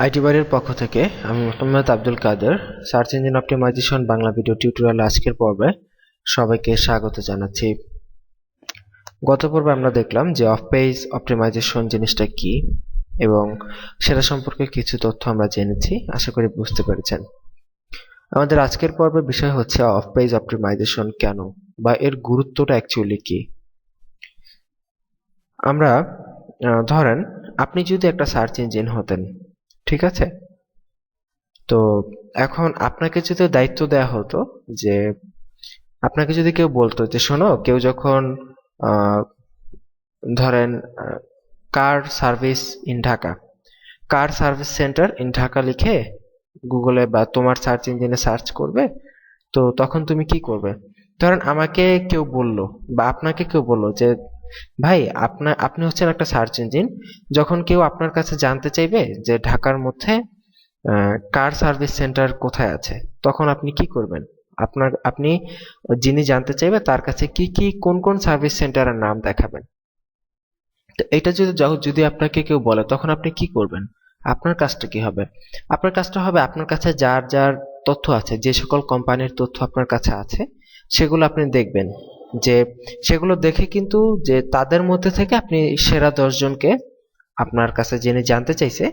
IT বাড়ির পক্ষ থেকে আমি Mohammad Abdul Kader search engine optimization Bangla video tutorial আজকের পর্বে সবাইকে স্বাগত জানাচ্ছি। গত পর্বে আমরা দেখলাম যে অফ পেজ অপটিমাইজেশন জিনিসটা কি এবং সেটা সম্পর্কে কিছু তথ্য আমরা জেনেছি, আশা করি বুঝতে পেরেছেন। আমাদের আজকের পর্বের বিষয় হচ্ছে অফ পেজ অপটিমাইজেশন কেন বা এর গুরুত্বটা অ্যাকচুয়ালি কি। আমরা ধরেন আপনি যদি একটা সার্চ ইঞ্জিন হতেন, ঠিক আছে? তো এখন আপনাকে যদি দায়িত্ব দেয়া হতো যে আপনাকে যদি কেউ বলতো যে শোনো, কেউ যখন ধরেন car service in Dhaka, car service centre in Dhaka লিখে গুগলে বা তোমার সার্চ ইঞ্জিনে সার্চ করবে, তো তখন তুমি কি করবে? ধরেন আমাকে কেউ বলল বা আপনাকে কেউ বলল যে ভাই আপনি হচ্ছেন একটা সার্চ ইঞ্জিন, যখন কেউ আপনার কাছে জানতে চাইবে যে ঢাকার মধ্যে কার সার্ভিস সেন্টার কোথায় আছে, তখন আপনি কি করবেন? আপনি যিনি জানতে চাইবে তার কাছে কোন কোন সার্ভিস সেন্টারের নাম দেখাবেন। তো এটা যদি আপনাকে কেউ বলে তখন আপনি কি করবেন? আপনার কাজটা কি হবে? আপনার কাজটা হবে আপনার কাছে যার যার তথ্য আছে, যে সকল কোম্পানির তথ্য আপনার কাছে আছে সেগুলো আপনি দেখবেন, যে সেগুলো দেখে কিন্তু যে তাদের মধ্যে থেকে আপনি সেরা 10 জনকে, আপনার কাছে যিনি জানতে চাইছে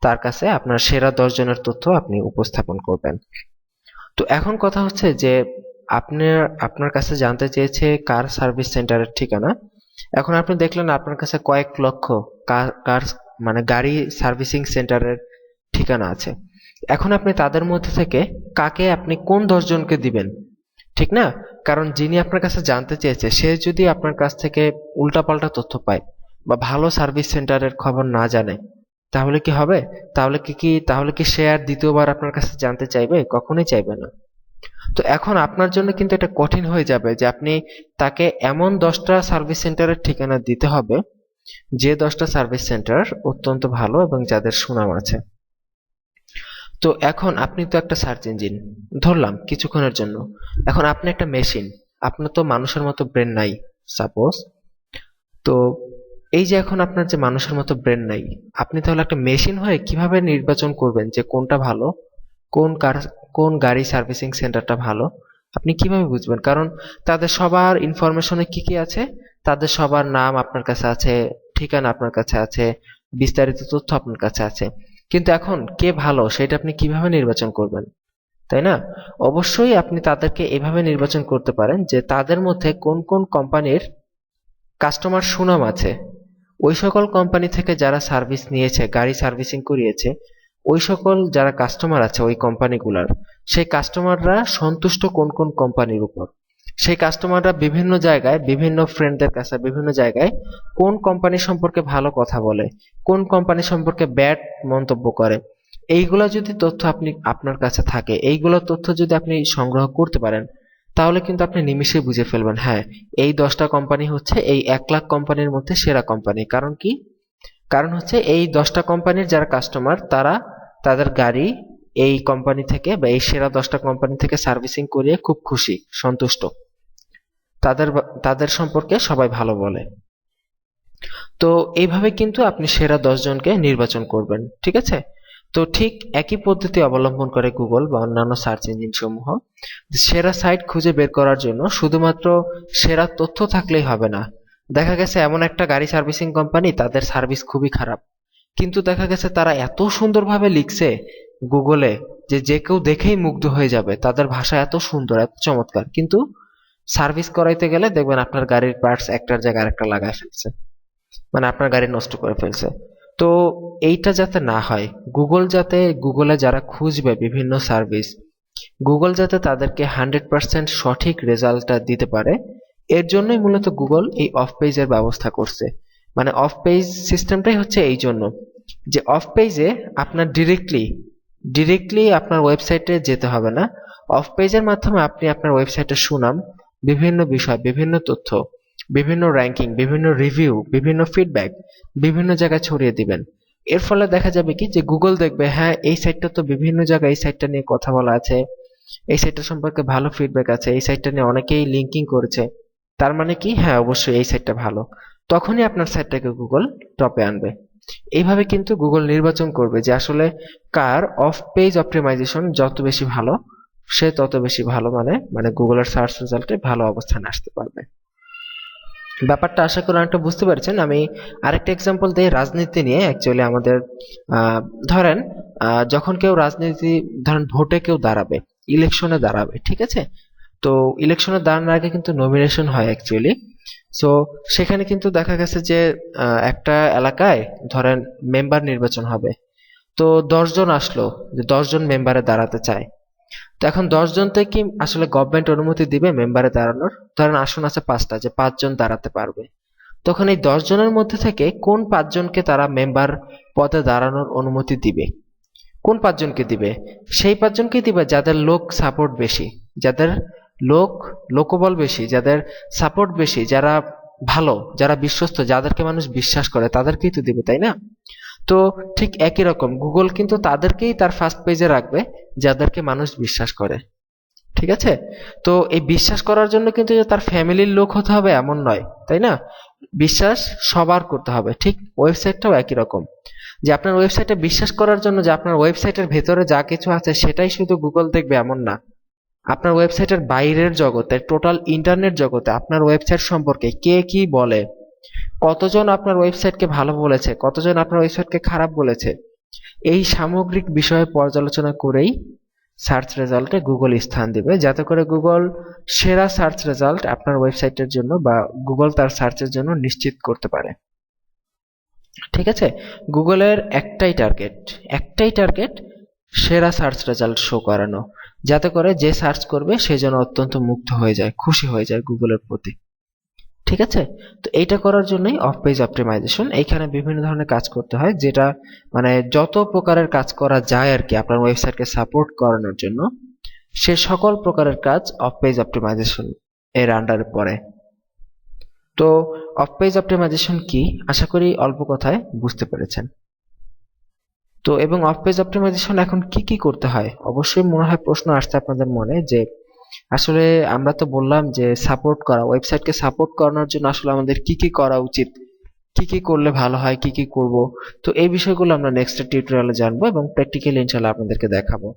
তার কাছে আপনার সেরা 10 জনের তথ্য আপনি উপস্থাপন করবেন। তো এখন কথা হচ্ছে যে আপনার কাছে জানতে চেয়েছে কার সার্ভিস সেন্টারের ঠিকানা। এখন আপনি দেখলেন আপনার কাছে কয়েক লক্ষ কার মানে গাড়ি সার্ভিসিং সেন্টারের ঠিকানা আছে। এখন আপনি তাদের মধ্যে থেকে কাকে আপনি কোন 10 জনকে দিবেন, ঠিক না? কারণ যিনি আপনার কাছে জানতে চেয়েছে সে যদি আপনার কাছ থেকে উল্টাপাল্টা তথ্য পায় বা ভালো সার্ভিস সেন্টারের খবর না জানে, তাহলে কি হবে? তাহলে কি সে আর দ্বিতীয়বার আপনার কাছে জানতে চাইবে? কখনোই চাইবে না। তো এখন আপনার জন্য কিন্তু এটা কঠিন হয়ে যাবে যে আপনি তাকে এমন 10টা সার্ভিস সেন্টারের ঠিকানা দিতে হবে যে 10টা সার্ভিস সেন্টার অত্যন্ত ভালো এবং যাদের সুনাম আছে। তো এখন আপনি তো একটা সার্চ ইঞ্জিন ধরলাম কিছুক্ষণের জন্য, এখন আপনি একটা মেশিন, আপনার তো মানুষের মতো ব্রেন নাই সাপোজ। তো এই যে এখন আপনার যে মানুষের মতো ব্রেন নাই, আপনি তাহলে একটা মেশিন হয়ে কিভাবে নির্বাচন করবেন যে কোনটা ভালো, কোন গাড়ি সার্ভিসিং সেন্টারটা ভালো? আপনি কিভাবে বুঝবেন? কারণ তাদের সবার ইনফরমেশনে কি আছে, তাদের সবার নাম আপনার কাছে আছে, ঠিকানা আপনার কাছে আছে, বিস্তারিত তথ্য আপনার কাছে আছে, কিন্তু এখন কে ভালো সেটা আপনি কিভাবে নির্বাচন করবেন, তাই না? অবশ্যই আপনি তাদেরকে এভাবে নির্বাচন করতে পারেন যে তাদের মধ্যে কোন কোন কোম্পানির কাস্টমার সুনাম আছে, ওই সকল কোম্পানি থেকে যারা সার্ভিস নিয়েছে, গাড়ি সার্ভিসিং করিয়েছে, ওই সকল যারা কাস্টমার আছে ওই কোম্পানিগুলার, সেই কাস্টমাররা সন্তুষ্ট কোন কোন কোম্পানির উপর, সেই কাস্টমাররা বিভিন্ন জায়গায় বিভিন্ন ফ্রেন্ডদের কাছে বিভিন্ন জায়গায় কোন কোম্পানি সম্পর্কে ভালো কথা বলে, কোন কোম্পানি সম্পর্কে ব্যাড মন্তব্য করে, এইগুলা যদি তথ্য আপনার কাছে থাকে, এইগুলো তথ্য যদি আপনি সংগ্রহ করতে পারেন, তাহলে কিন্তু আপনি নিমিষে বুঝে ফেলবেন, হ্যাঁ এই 10টা কোম্পানি হচ্ছে এই 1 লাখ কোম্পানির মধ্যে সেরা কোম্পানি। কারণ কি? কারণ হচ্ছে এই 10টা কোম্পানির যারা কাস্টমার তারা তাদের গাড়ি এই কোম্পানি থেকে বা এই সেরা 10টা কোম্পানি থেকে সার্ভিসিং করিয়ে খুব খুশি, সন্তুষ্ট, তাদের সম্পর্কে সবাই ভালো বলে। তো এইভাবে কিন্তু আপনি সেরা 10 জনকে নির্বাচন করবেন, ঠিক আছে? তো ঠিক একই পদ্ধতি অবলম্বন করে গুগল বা অন্যান্য সার্চ ইঞ্জিন সমূহ। সেরা সাইট খুঁজে বের করার জন্য শুধুমাত্র সেরা তথ্য থাকলেই হবে না। দেখা গেছে এমন একটা গাড়ি সার্ভিসিং কোম্পানি, তাদের সার্ভিস খুবই খারাপ, কিন্তু দেখা গেছে তারা এত সুন্দরভাবে লিখছে গুগলে যে যে কেউ দেখেই মুগ্ধ হয়ে যাবে, তাদের ভাষা এত সুন্দর, এত চমৎকার, কিন্তু সার্ভিস করাইতে গেলে দেখবেন আপনার গাড়ির পার্টস একটার জায়গায় আরেকটা লাগায় ফেলছে, মানে আপনার গাড়ি নষ্ট করে ফেলছে। তো এইটা যাতে না হয়, গুগলে যারা খুঁজবে বিভিন্ন সার্ভিস, গুগল যাতে তাদেরকে 100% সঠিক রেজাল্টটা দিতে পারে, এর জন্যই মূলত গুগল এই অফ পেজের ব্যবস্থা করছে। মানে অফ পেজ সিস্টেমটাই হচ্ছে এই জন্য যে অফ পেজে আপনার ডিরেক্টলি আপনার ওয়েবসাইটে যেতে হবে না। অফ পেজের মাধ্যমে আপনি আপনার ওয়েবসাইটের সুনাম, বিভিন্ন বিষয়, বিভিন্ন তথ্য, বিভিন্ন র্যাঙ্কিং, বিভিন্ন রিভিউ, বিভিন্ন ফিডব্যাক বিভিন্ন জায়গায় ছড়িয়ে দিবেন। এর ফলে দেখা যাবে কি যে গুগল দেখবে, হ্যাঁ এই সাইটটা তো বিভিন্ন জায়গায় এই সাইটটা নিয়ে কথা বলা আছে, এই সাইটটা সম্পর্কে ভালো ফিডব্যাক আছে, এই সাইটটা নিয়ে অনেকেই লিঙ্কিং করেছে, তার মানে কি, হ্যাঁ অবশ্যই এই সাইটটা ভালো। তখনই আপনার সাইটটাকে গুগল টপে আনবে। এইভাবে কিন্তু গুগল নির্বাচন করবে যে আসলে কার অফ পেজ অপটিমাইজেশন যত বেশি ভালো, সে তত বেশি ভালো, মানে গুগলের সার্চ রেজাল্টে ভালো অবস্থানে আসতে পারবে। ব্যাপারটা আশা করি অনেকটা বুঝতে পারছেন। আমি আরেকটা এক্সাম্পল দিই রাজনীতি নিয়ে। অ্যাকচুয়ালি আমাদের ধরেন যখন কেউ রাজনীতি, ধরেন ভোটে কেউ দাঁড়াবে, ইলেকশনে দাঁড়াবে, ঠিক আছে? তো ইলেকশনে দাঁড়ানোর আগে কিন্তু নমিনেশন হয় অ্যাকচুয়ালি। সো সেখানে কিন্তু দেখা গেছে যে একটা এলাকায় ধরেন মেম্বার নির্বাচন হবে। তো 10 জন আসলো, যে 10 জন মেম্বারে দাঁড়াতে চায়। তো এখন 10 জনতে কি আসলে গভর্নমেন্ট অনুমতি দিবে মেম্বারে দাঁড়ানোর? ধরেন আসন আছে 5টা, যে 5 জন দাঁড়াতে পারবে। তখন এই 10 জনের মধ্যে থেকে কোন 5 জনকে তারা মেম্বার পদে দাঁড়ানোর অনুমতি দিবে? কোন 5 জনকে দিবে? সেই 5 জনকে দিবে যাদের লোক সাপোর্ট বেশি, যাদের লোকবল বেশি, যাদের সাপোর্ট বেশি, যারা ভালো, যারা বিশ্বস্ত, যাদেরকে মানুষ বিশ্বাস করে, তাদেরকেই তো দিবে, তাই না? তো ঠিক একই রকম গুগল কিন্তু তাদেরকেই তার ফার্স্ট পেজে রাখবে যাদেরকে মানুষ বিশ্বাস করে। ঠিক আছে? তো এই বিশ্বাস করার জন্য কিন্তু যে তার ফ্যামিলির লোক হতে হবে এমন নয়, তাই না? বিশ্বাস সবার করতে হবে। ঠিক ওয়েবসাইটটাও একই রকম, যে আপনার ওয়েবসাইটে বিশ্বাস করার জন্য যে আপনার ওয়েবসাইটের ভেতরে যা কিছু আছে সেটাই শুধু গুগল দেখবে এমন না। আপনার ওয়েবসাইটের বাইরের জগতে, টোটাল ইন্টারনেট জগতে আপনার ওয়েবসাইট সম্পর্কে কে কি বলে, কতজন আপনার ওয়েবসাইটকে ভালো বলেছে, কতজন আপনার ওয়েবসাইটকে খারাপ বলেছে, এই সামগ্রিক বিষয়ে পর্যালোচনা করেই সার্চ রেজাল্টে গুগল স্থান দিবে, যাতে করে গুগল সেরা সার্চ রেজাল্ট আপনার ওয়েবসাইটের জন্য বা গুগল তার সার্চের জন্য নিশ্চিত করতে পারে। ঠিক আছে? গুগলের একটাই টার্গেট সেরা সার্চ রেজাল্ট শো করানো, যাতে করে যে সার্চ করবে সে যেন অত্যন্ত মুগ্ধ হয়ে যায়, খুশি হয়ে যায় গুগলের প্রতি। ঠিক আছে? তো এইটা করার জন্যই অফ পেজ অপটিমাইজেশন। এইখানে বিভিন্ন ধরনের কাজ করতে হয়, যেটা যত প্রকারের কাজ করা যায় আর কি আপনার ওয়েবসাইটকে সাপোর্ট করানোর জন্য, সে সকল প্রকারের কাজ অফ পেজ অপটিমাইজেশন এর আন্ডারে পড়ে। তো অফ পেজ অপটিমাইজেশন কি, আশা করি অল্প কথায় বুঝতে পেরেছেন। তো এবং অফ পেজ অপটিমাইজেশন এখন কি কি করতে হয়, অবশ্যই মনে হয় প্রশ্ন আসছে আপনাদের মনে, যে আসলে আমরা তো বললাম যে সাপোর্ট করা, ওয়েবসাইটকে সাপোর্ট করানোর জন্য আসলে আমাদের কি কি করা উচিত, কি কি করলে ভালো হয়, কি কি করব। তো এই বিষয়গুলো আমরা নেক্সট টিউটোরিয়ালে জানবো এবং প্র্যাকটিক্যালি ইনশাআল্লাহ আপনাদেরকে দেখাবো।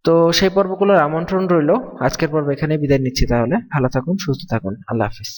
তো সেই পর্বগুলোর আমন্ত্রণ রইলো। আজকের পর্ব এখানেই বিদায় নিচ্ছি, তাহলে ভালো থাকুন, সুস্থ থাকুন, আল্লাহ হাফিজ।